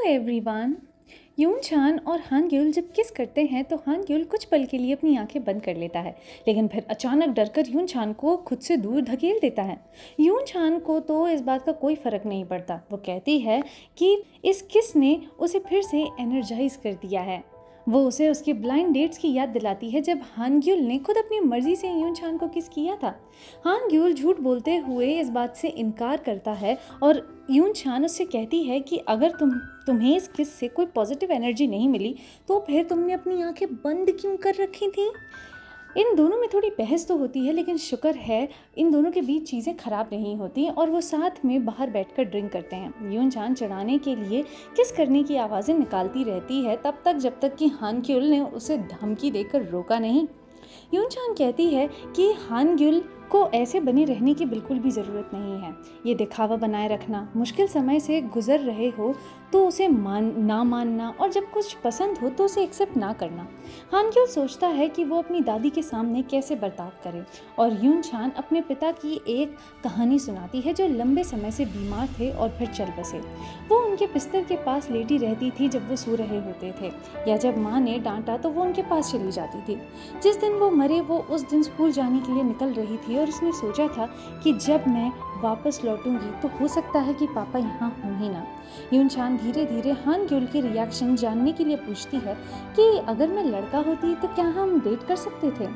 Everyone. यून चान और हान ग्यूल जब किस करते हैं तो हान ग्यूल कुछ पल के लिए अपनी आंखें बंद कर लेता है, लेकिन फिर अचानक डरकर यून चान को खुद से दूर धकेल देता है। यून चान को तो इस बात का कोई फर्क नहीं पड़ता। वो कहती है कि इस किस ने उसे फिर से एनर्जाइज कर दिया है। वो उसे उसके ब्लाइंड डेट्स की याद दिलाती है जब हान ग्यूल ने खुद अपनी मर्जी से यून चान को किस किया था। हान ग्यूल झूठ बोलते हुए इस बात से इनकार करता है और यून चान उससे कहती है कि अगर तुम्हें इस किस से कोई पॉजिटिव एनर्जी नहीं मिली तो फिर तुमने अपनी आंखें बंद क्यों कर रखी थी। इन दोनों में थोड़ी बहस तो होती है, लेकिन शुक्र है इन दोनों के बीच चीज़ें ख़राब नहीं होती और वो साथ में बाहर बैठकर ड्रिंक करते हैं। यून चान चढ़ाने के लिए किस करने की आवाज़ें निकालती रहती है तब तक जब तक कि हान ग्यूल ने उसे धमकी देकर रोका नहीं। यून चान कहती है कि हान ग्यूल को ऐसे बने रहने की बिल्कुल भी ज़रूरत नहीं है। ये दिखावा बनाए रखना, मुश्किल समय से गुजर रहे हो तो उसे ना मानना और जब कुछ पसंद हो तो उसे एक्सेप्ट ना करना। हान ग्यूल सोचता है कि वो अपनी दादी के सामने कैसे बर्ताव करे और यून चान अपने पिता की एक कहानी सुनाती है जो लंबे समय से बीमार थे और फिर चल बसे। वो उनके बिस्तर के पास लेटी रहती थी जब वो सो रहे होते थे, या जब माँ ने डांटा तो वो उनके पास चली जाती थी। जिस दिन वो मरे वो उस दिन स्कूल जाने के लिए निकल रही थी और उसने सोचा था कि जब मैं वापस लौटूंगी तो हो सकता है कि पापा यहाँ हों ही ना। यून चान धीरे धीरे हान ग्यूल के रिएक्शन जानने के लिए पूछती है कि अगर मैं लड़का होती तो क्या हम डेट कर सकते थे।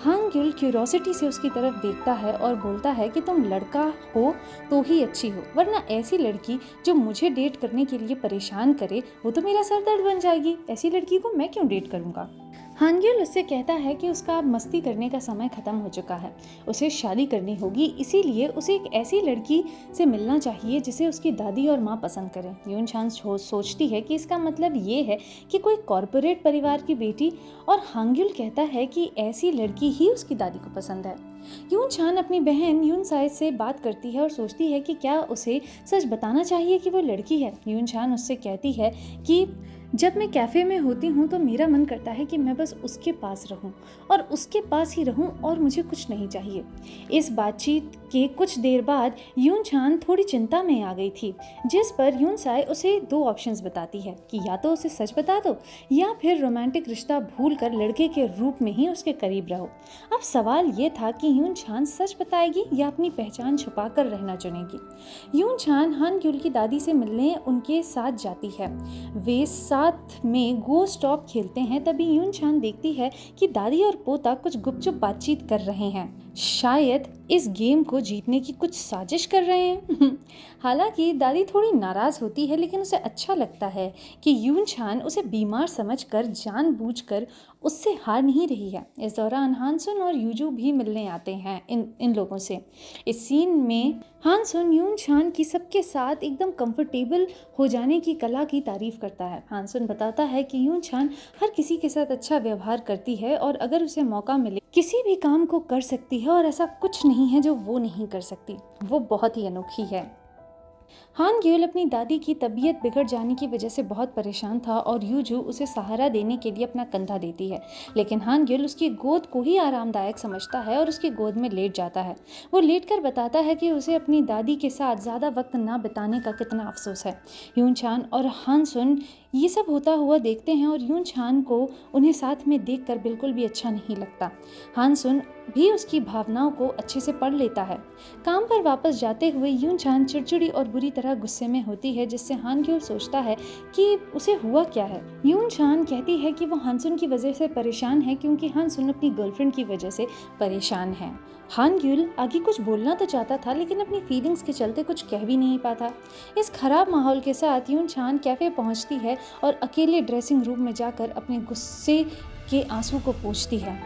हान ग्यूल क्यूरोसिटी से उसकी तरफ देखता है और बोलता है कि तुम लड़का हो तो ही अच्छी हो, वरना ऐसी लड़की जो मुझे डेट करने के लिए परेशान करे वो तो मेरा सरदर्द बन जाएगी। ऐसी लड़की को मैं क्यों डेट करूँगा। हान ग्यूल उससे कहता है कि उसका अब मस्ती करने का समय ख़त्म हो चुका है, उसे शादी करनी होगी, इसीलिए उसे एक ऐसी लड़की से मिलना चाहिए जिसे उसकी दादी और माँ पसंद करें। यून चान सोचती है कि इसका मतलब ये है कि कोई कॉरपोरेट परिवार की बेटी, और हान ग्यूल कहता है कि ऐसी लड़की ही उसकी दादी को पसंद है। यून चान अपनी बहन यून साई से बात करती है और सोचती है कि क्या उसे सच बताना चाहिए कि वो लड़की है। यून चान उससे कहती है कि जब मैं कैफ़े में होती हूँ तो मेरा मन करता है कि मैं बस उसके पास रहूँ और उसके पास ही रहूँ और मुझे कुछ नहीं चाहिए। इस बातचीत के कुछ देर बाद यून चान थोड़ी चिंता में आ गई थी, जिस पर यून साई उसे दो ऑप्शंस बताती है कि या तो उसे सच बता दो या फिर रोमांटिक रिश्ता भूलकर लड़के के रूप में ही उसके करीब रहो। अब सवाल ये था कि यून चान सच बताएगी या अपनी पहचान छुपा कर रहना चुनेगी। यून चान हान ग्यूल की दादी से मिलने उनके साथ जाती है। वे साथ में गो स्टॉप खेलते हैं। तभी यून चान देखती है कि दादी और पोता कुछ गुपचुप बातचीत कर रहे हैं, शायद इस गेम को जीतने की कुछ साजिश कर रहे हैं। हालांकि दादी थोड़ी नाराज होती है, लेकिन उसे अच्छा लगता है कि यून चान उसे बीमार समझकर जानबूझकर उससे हार नहीं रही है। इस दौरान हानसुन और यूजू भी मिलने आते हैं इन लोगों से। इस सीन में हानसुन यून चान की सबके साथ एकदम कंफर्टेबल हो जाने की कला की तारीफ करता है। हानसुन बताता है कि यून चान हर किसी के साथ अच्छा व्यवहार करती है और अगर उसे मौका मिले किसी भी काम को कर सकती है और ऐसा कुछ नहीं है जो वो नहीं कर सकती। वो बहुत ही अनोखी है। हान ग्यूल अपनी दादी की तबीयत बिगड़ जाने की वजह से बहुत परेशान था और यूजू उसे सहारा देने के लिए अपना कंधा देती है, लेकिन हान ग्यूल उसकी गोद को ही आरामदायक समझता है और उसकी गोद में लेट जाता है। वो लेटकर बताता है कि उसे अपनी दादी के साथ ज़्यादा वक्त ना बिताने का कितना अफसोस है। यून चान और हानसुन ये सब होता हुआ देखते हैं और यून चान को उन्हें साथ में देखकर बिल्कुल भी अच्छा नहीं लगता। हानसुन भी उसकी भावनाओं को अच्छे से पढ़ लेता है। काम पर वापस जाते हुए यून चान चिड़चिड़ी और बुरी तरह गुस्से में होती है, जिससे हान ग्यूल सोचता है कि उसे हुआ क्या है। यून चान कहती है कि वो हानसुन की वजह से परेशान है क्योंकि हानसुन अपनी गर्लफ्रेंड की वजह से परेशान है। हान ग्यूल आगे कुछ बोलना तो चाहता था, लेकिन अपनी फीलिंग्स के चलते कुछ कह भी नहीं पाता। इस खराब माहौल के साथ यून चान कैफ़े पहुंचती है और अकेले ड्रेसिंग रूम में जाकर अपने गुस्से के आंसू को पोंछती है।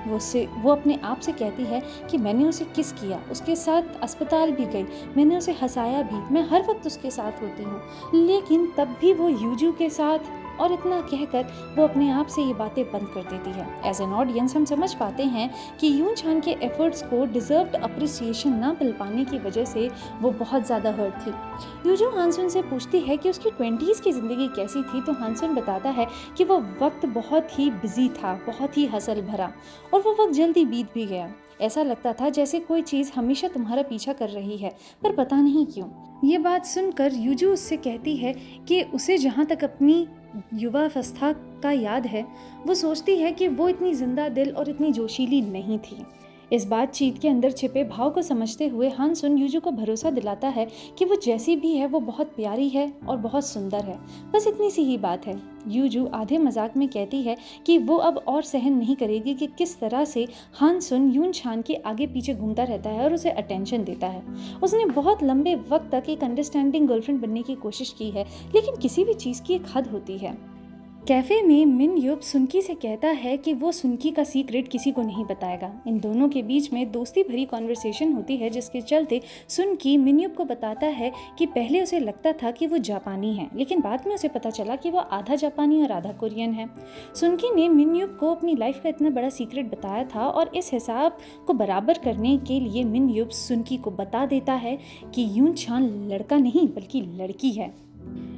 वो अपने आप से कहती है कि मैंने उसे किस किया, उसके साथ अस्पताल भी गई, मैंने उसे हंसाया भी, मैं हर वक्त उसके साथ होती हूँ, लेकिन तब भी वो यूजू के साथ, और इतना कहकर वो अपने आप से ये बातें बंद कर देती है। एज एन ऑडियंस हम समझ पाते हैं कि यून चान के एफर्ट्स को डिजर्व्ड अप्रिसिएशन ना मिल पाने की वजह से वो बहुत ज़्यादा हर्ट थी। यूजू हानसुन से पूछती है कि उसकी 20s की ज़िंदगी कैसी थी, तो हानसुन बताता है कि वो वक्त बहुत ही बिजी था, बहुत ही हसल भरा, और वो वक्त जल्दी बीत भी गया। ऐसा लगता था जैसे कोई चीज़ हमेशा तुम्हारा पीछा कर रही है, पर पता नहीं क्यों। ये बात सुनकर यूजू उससे कहती है कि उसे जहाँ तक अपनी युवावस्था का याद है, वो सोचती है कि वो इतनी जिंदा दिल और इतनी जोशीली नहीं थी। इस बातचीत के अंदर छिपे भाव को समझते हुए हान सुन यूजू को भरोसा दिलाता है कि वो जैसी भी है वो बहुत प्यारी है और बहुत सुंदर है, बस इतनी सी ही बात है। यूजू आधे मजाक में कहती है कि वो अब और सहन नहीं करेगी कि किस तरह से हान सुन यून छान के आगे पीछे घूमता रहता है और उसे अटेंशन देता है। उसने बहुत लंबे वक्त तक एक अंडरस्टैंडिंग गर्लफ्रेंड बनने की कोशिश की है, लेकिन किसी भी चीज़ की एक हद होती है। कैफे में मिन युप सुनकी से कहता है कि वो सुनकी का सीक्रेट किसी को नहीं बताएगा। इन दोनों के बीच में दोस्ती भरी कॉन्वर्सेशन होती है, जिसके चलते सुनकी मिन युप को बताता है कि पहले उसे लगता था कि वो जापानी है, लेकिन बाद में उसे पता चला कि वो आधा जापानी और आधा कोरियन है। सुनकी ने मिन युप को अपनी लाइफ का इतना बड़ा सीक्रेट बताया था और इस हिसाब को बराबर करने के लिए मिन युप सुनकी को बता देता है कि यून छान लड़का नहीं बल्कि लड़की है।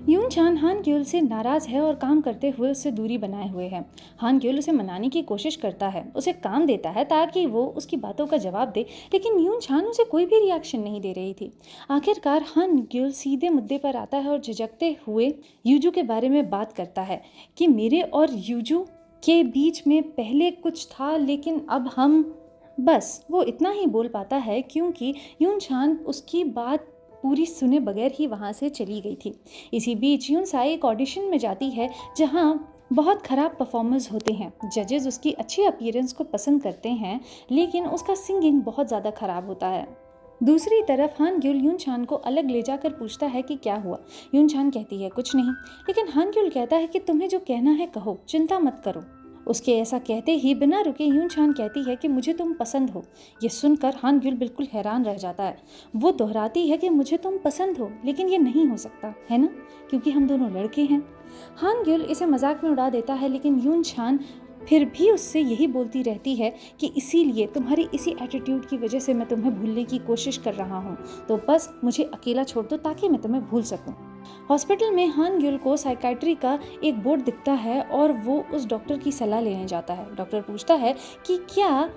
यून छान हान ग्योल से नाराज है और काम करते हुए उससे दूरी बनाए हुए है। हान ग्योल उसे मनाने की कोशिश करता है, उसे काम देता है ताकि वो उसकी बातों का जवाब दे, लेकिन यून छान उसे कोई भी रिएक्शन नहीं दे रही थी। आखिरकार हान ग्योल सीधे मुद्दे पर आता है और झिझकते हुए यूजू के बारे में बात करता है कि मेरे और यूजू के बीच में पहले कुछ था, लेकिन अब हम, बस वो इतना ही बोल पाता है क्योंकि यून छान उसकी बात पूरी सुने बगैर ही वहाँ से चली गई थी। इसी बीच यून साई एक ऑडिशन में जाती है जहाँ बहुत ख़राब परफॉर्मेंस होते हैं। जजेस उसकी अच्छी अपीयरेंस को पसंद करते हैं, लेकिन उसका सिंगिंग बहुत ज़्यादा ख़राब होता है। दूसरी तरफ हान ग्योल यून छान को अलग ले जाकर पूछता है कि क्या हुआ। यून छान कहती है कुछ नहीं, लेकिन हान ग्योल कहता है कि तुम्हें जो कहना है कहो, चिंता मत करो। उसके ऐसा कहते ही बिना रुके यून छान कहती है कि मुझे तुम पसंद हो। ये सुनकर हान ग्योल बिल्कुल हैरान रह जाता है। वो दोहराती है कि मुझे तुम पसंद हो, लेकिन ये नहीं हो सकता है ना, क्योंकि हम दोनों लड़के हैं। हान ग्योल इसे मजाक में उड़ा देता है, लेकिन यून छान फिर भी उससे यही बोलती रहती है कि इसीलिए तुम्हारी इसी एटीट्यूड की वजह से मैं तुम्हें भूलने की कोशिश कर रहा हूँ, तो बस मुझे अकेला छोड़ दो ताकि मैं तुम्हें भूल सकूँ। हॉस्पिटल में हान ग्योल को साइकाट्री का एक बोर्ड दिखता है और वो उस डॉक्टर की सलाह लेने जाता है। डॉक्टर पूछता है कि क्या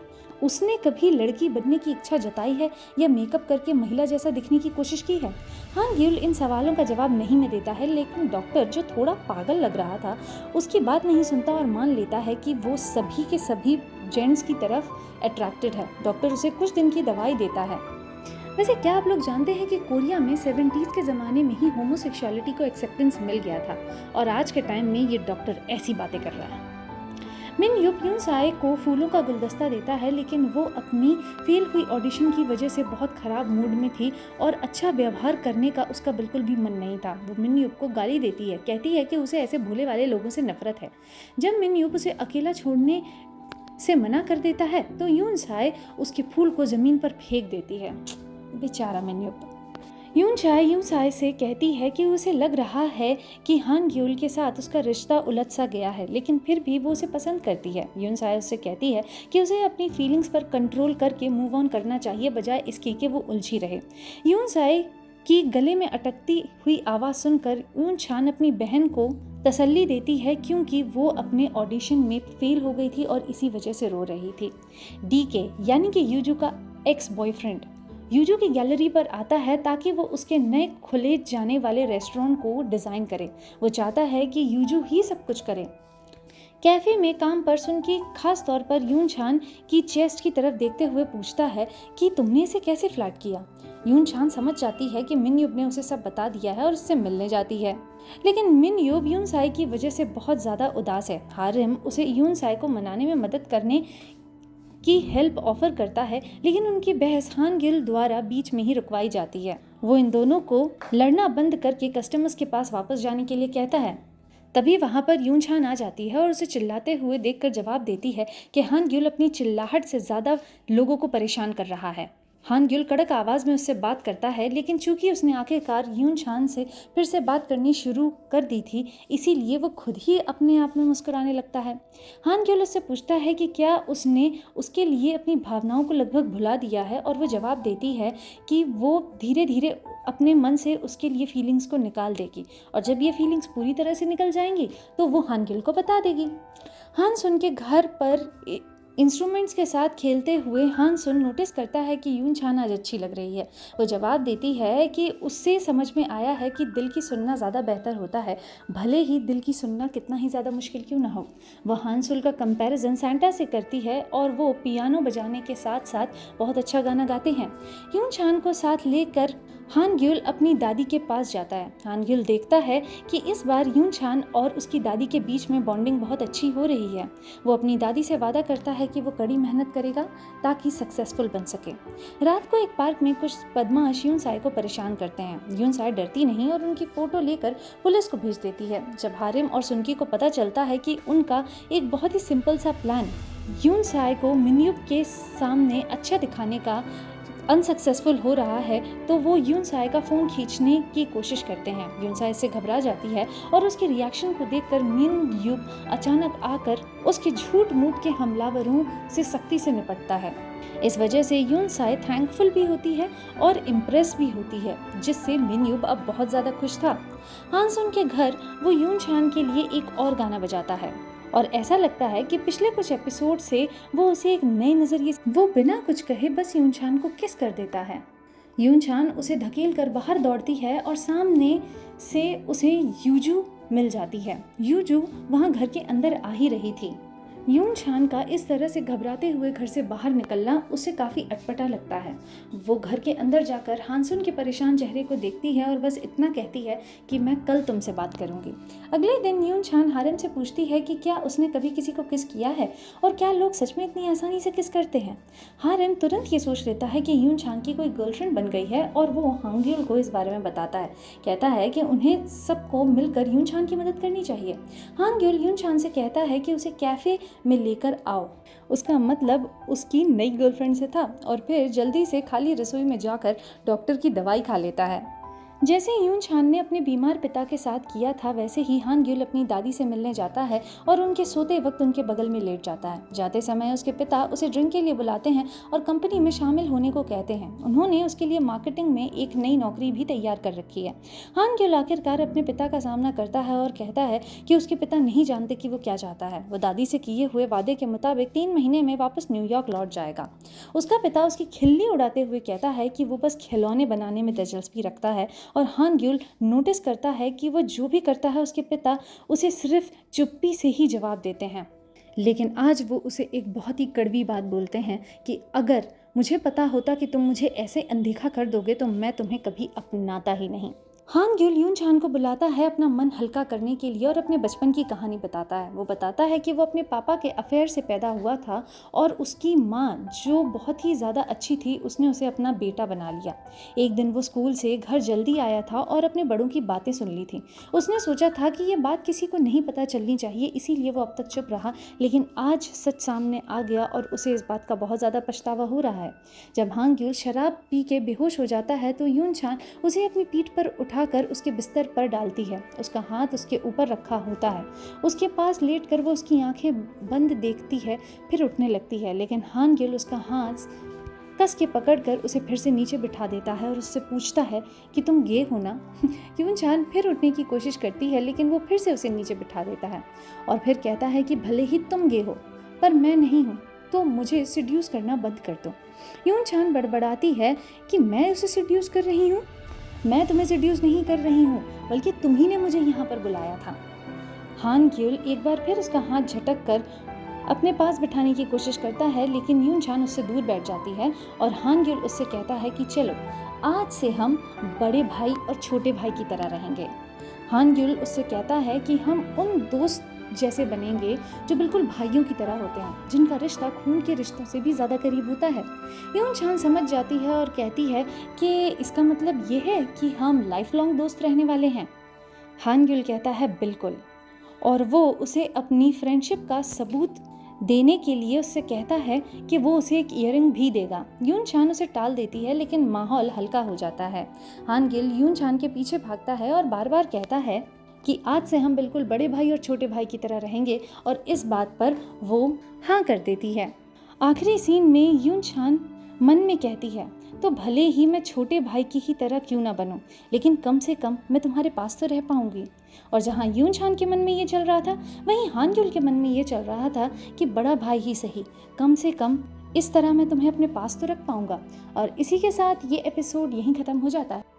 उसने कभी लड़की बनने की इच्छा जताई है या मेकअप करके महिला जैसा दिखने की कोशिश की है। हान ग्योल इन सवालों का जवाब नहीं में देता है, लेकिन डॉक्टर जो थोड़ा पागल लग रहा था उसकी बात नहीं सुनता और मान लेता है कि वो सभी के सभी जेंट्स की तरफ अट्रैक्टेड है। डॉक्टर उसे कुछ दिन की दवाई देता है। वैसे क्या आप लोग जानते हैं कि कोरिया में 70s के ज़माने में ही होमोसेक्सुअलिटी को एक्सेप्टेंस मिल गया था और आज के टाइम में ये डॉक्टर ऐसी बातें कर रहा है। मिन युप यून साए को फूलों का गुलदस्ता देता है, लेकिन वो अपनी फेल हुई ऑडिशन की वजह से बहुत ख़राब मूड में थी और अच्छा व्यवहार करने का उसका बिल्कुल भी मन नहीं था। वो मिन युप को गाली देती है, कहती है कि उसे ऐसे भोले वाले लोगों से नफरत है। जब मिन युप उसे अकेला छोड़ने से मना कर देता है तो यून साए उसके फूल को ज़मीन पर फेंक देती है। बेचारा मिन युप। यून साए से कहती है कि उसे लग रहा है कि हान ग्योल के साथ उसका रिश्ता उलझ सा गया है, लेकिन फिर भी वो उसे पसंद करती है। यून साए उससे कहती है कि उसे अपनी फीलिंग्स पर कंट्रोल करके मूव ऑन करना चाहिए, बजाय इसके कि वो उलझी रहे। यून साए की गले में अटकती हुई आवाज़ सुनकर यून छान अपनी बहन को तसल्ली देती है, क्योंकि वो अपने ऑडिशन में फेल हो गई थी और इसी वजह से रो रही थी। डीके यानी कि यूजू का एक्स बॉयफ्रेंड यूजू की गैलरी पर आता है ताकि वो उसके नए खुले जाने वाले रेस्टोरेंट को डिज़ाइन करे। वो चाहता है कि यूजू ही सब कुछ करे। कैफ़े में काम पर सुनकी खास तौर पर यून छान की चेस्ट की तरफ देखते हुए पूछता है कि तुमने इसे कैसे फ्लैट किया। यून छान समझ जाती है कि मिन युब ने उसे सब बता दिया है और उससे मिलने जाती है, लेकिन मिन युब यून साए की वजह से बहुत ज़्यादा उदास है। हारिम उसे यून साए को मनाने में मदद करने की हेल्प ऑफर करता है, लेकिन उनकी बहस हान गिल द्वारा बीच में ही रुकवाई जाती है। वो इन दोनों को लड़ना बंद करके कस्टमर्स के पास वापस जाने के लिए कहता है। तभी वहाँ पर यून छान आ जाती है और उसे चिल्लाते हुए देखकर जवाब देती है कि हान ग्योल अपनी चिल्लाहट से ज़्यादा लोगों को परेशान कर रहा है। हान ग्योल कड़क आवाज़ में उससे बात करता है, लेकिन चूंकि उसने आखिरकार यून छान से फिर से बात करनी शुरू कर दी थी, इसीलिए वो खुद ही अपने आप में मुस्कुराने लगता है। हान ग्योल उससे पूछता है कि क्या उसने उसके लिए अपनी भावनाओं को लगभग भुला दिया है, और वो जवाब देती है कि वो धीरे धीरे अपने मन से उसके लिए फीलिंग्स को निकाल देगी, और जब ये फीलिंग्स पूरी तरह से निकल जाएंगी तो वो हान ग्योल को बता देगी। हान सुन के घर पर इंस्ट्रूमेंट्स के साथ खेलते हुए हान सुन नोटिस करता है कि यून छान आज अच्छी लग रही है। वो जवाब देती है कि उससे समझ में आया है कि दिल की सुनना ज़्यादा बेहतर होता है, भले ही दिल की सुनना कितना ही ज़्यादा मुश्किल क्यों ना हो। वह हान सुल का कंपैरिजन सैंटा से करती है और वो पियानो बजाने के साथ साथ बहुत अच्छा गाना गाते हैं। यून छान को साथ लेकर हान ग्यूल अपनी दादी के पास जाता है। हान ग्यूल देखता है कि इस बार यून छान और उसकी दादी के बीच में बॉन्डिंग बहुत अच्छी हो रही है। वो अपनी दादी से वादा करता है कि वो कड़ी मेहनत करेगा ताकि सक्सेसफुल बन सके। रात को एक पार्क में कुछ बदमाश यून साई को परेशान करते हैं। यून साई डरती नहीं और उनकी फोटो लेकर पुलिस को भेज देती है। जब हारिम और सुनकी को पता चलता है कि उनका एक बहुत ही सिंपल सा प्लान यून साई को मिनयुप के सामने अच्छा दिखाने का अनसक्सेसफुल हो रहा है, तो वो यून साई का फ़ोन खींचने की कोशिश करते हैं। यून साई इससे घबरा जाती है और उसके रिएक्शन को देखकर मिन यूप अचानक आकर उसके झूठ मूठ के हमलावरों से सख्ती से निपटता है। इस वजह से यून साई थैंकफुल भी होती है और इम्प्रेस भी होती है, जिससे मिन यूप अब बहुत ज़्यादा खुश था। हान सुन के घर वो यून छान के लिए एक और गाना बजाता है और ऐसा लगता है कि पिछले कुछ एपिसोड से वो उसे एक नए नजरिए वो बिना कुछ कहे बस यून छान को किस कर देता है। यून छान उसे धकेल कर बाहर दौड़ती है और सामने से उसे यूजू मिल जाती है। यूजू वहाँ घर के अंदर आ ही रही थी। यून छान का इस तरह से घबराते हुए घर से बाहर निकलना उसे काफ़ी अटपटा लगता है। वो घर के अंदर जाकर हानसुन के परेशान चेहरे को देखती है और बस इतना कहती है कि मैं कल तुमसे बात करूंगी। अगले दिन यून छान हारिम से पूछती है कि क्या उसने कभी किसी को किस किया है और क्या लोग सच में इतनी आसानी से किस करते हैं। हारिम तुरंत ये सोच लेता है कि यून छान की कोई गर्लफ्रेंड बन गई है और वो हांग्युल को इस बारे में बताता है। कहता है कि उन्हें सबको मिलकर यून छान की मदद करनी चाहिए। हांग्युल यून छान से कहता है कि उसे कैफ़े में लेकर आओ। उसका मतलब उसकी नई गर्लफ्रेंड से था और फिर जल्दी से खाली रसोई में जाकर डॉक्टर की दवाई खा लेता है। जैसे यून छान ने अपने बीमार पिता के साथ किया था, वैसे ही हान ग्युल अपनी दादी से मिलने जाता है और उनके सोते वक्त उनके बगल में लेट जाता है। जाते समय उसके पिता उसे ड्रिंक के लिए बुलाते हैं और कंपनी में शामिल होने को कहते हैं। उन्होंने उसके लिए मार्केटिंग में एक नई नौकरी भी तैयार कर रखी है। हान ग्युल आखिरकार अपने पिता का सामना करता है और कहता है कि उसके पिता नहीं जानते कि वो क्या चाहता है। वो दादी से किए हुए वादे के मुताबिक 3 महीने में वापस न्यूयॉर्क लौट जाएगा। उसका पिता उसकी खिल्ली उड़ाते हुए कहता है कि वो बस खिलौने बनाने में दिलचस्पी रखता है और हान ग्युल नोटिस करता है कि वो जो भी करता है उसके पिता उसे सिर्फ चुप्पी से ही जवाब देते हैं। लेकिन आज वो उसे एक बहुत ही कड़वी बात बोलते हैं कि अगर मुझे पता होता कि तुम मुझे ऐसे अनदेखा कर दोगे तो मैं तुम्हें कभी अपनाता ही नहीं। हान ग्युल यून छान को बुलाता है अपना मन हल्का करने के लिए और अपने बचपन की कहानी बताता है। वो बताता है कि वो अपने पापा के अफेयर से पैदा हुआ था और उसकी माँ जो बहुत ही ज़्यादा अच्छी थी उसने उसे अपना बेटा बना लिया। एक दिन वो स्कूल से घर जल्दी आया था और अपने बड़ों की बातें सुन ली थी। उसने सोचा था कि ये बात किसी को नहीं पता चलनी चाहिए, इसीलिए वो अब तक चुप रहा, लेकिन आज सच सामने आ गया और उसे इस बात का बहुत ज़्यादा पछतावा हो रहा है। जब हान ग्युल शराब पी के बेहोश हो जाता है तो यून छान उसे अपनी पीठ पर उठाकर उसके बिस्तर पर डालती है। उसका हाथ उसके ऊपर रखा होता है। उसके पास लेटकर वो उसकी आंखें बंद देखती है, फिर उठने लगती है, लेकिन हान ग्युल उसका हाथ कस के पकड़कर उसे फिर से नीचे बिठा देता है और उससे पूछता है कि तुम गे हो ना। यून छान फिर उठने की कोशिश करती है, लेकिन वो फिर से उसे नीचे बिठा देता है और फिर कहता है कि भले ही तुम गे हो पर मैं नहीं हूँ, तो मुझे सिड्यूस करना बंद कर दो। यून छान बड़बड़ाती है कि मैं उसे सिड्यूस कर रही हूँ? मैं तुम्हें सिड्यूस नहीं कर रही हूँ, बल्कि तुम ही ने मुझे यहाँ पर बुलाया था। हान ग्युल एक बार फिर उसका हाथ झटक कर अपने पास बिठाने की कोशिश करता है, लेकिन यून छान उससे दूर बैठ जाती है और हान ग्युल उससे कहता है कि चलो आज से हम बड़े भाई और छोटे भाई की तरह रहेंगे। हान ग्युल उससे कहता है कि हम उन दोस्त जैसे बनेंगे जो बिल्कुल भाइयों की तरह होते हैं, जिनका रिश्ता खून के रिश्तों से भी ज़्यादा करीब होता है। यून छान समझ जाती है और कहती है कि इसका मतलब ये है कि हम लाइफ लॉन्ग दोस्त रहने वाले हैं। हान ग्युल कहता है बिल्कुल, और वो उसे अपनी फ्रेंडशिप का सबूत देने के लिए उससे कहता है कि वो उसे एक ईयरिंग भी देगा। यून छान उसे टाल देती है, लेकिन माहौल हल्का हो जाता है। हान ग्युल यून छान के पीछे भागता है और बार बार कहता है कि आज से हम बिल्कुल बड़े भाई और छोटे भाई की तरह रहेंगे, और इस बात पर वो हाँ कर देती है। आखिरी सीन में यून छान मन में कहती है, तो भले ही मैं छोटे भाई की ही तरह क्यों ना बनूं, लेकिन कम से कम मैं तुम्हारे पास तो रह पाऊंगी। और जहाँ यूनछान के मन में ये चल रहा था, वहीं हानग्युल के मन में ये चल रहा था कि बड़ा भाई ही सही, कम से कम इस तरह मैं तुम्हें अपने पास तो रख पाऊंगा। और इसी के साथ ये एपिसोड यहीं ख़त्म हो जाता है।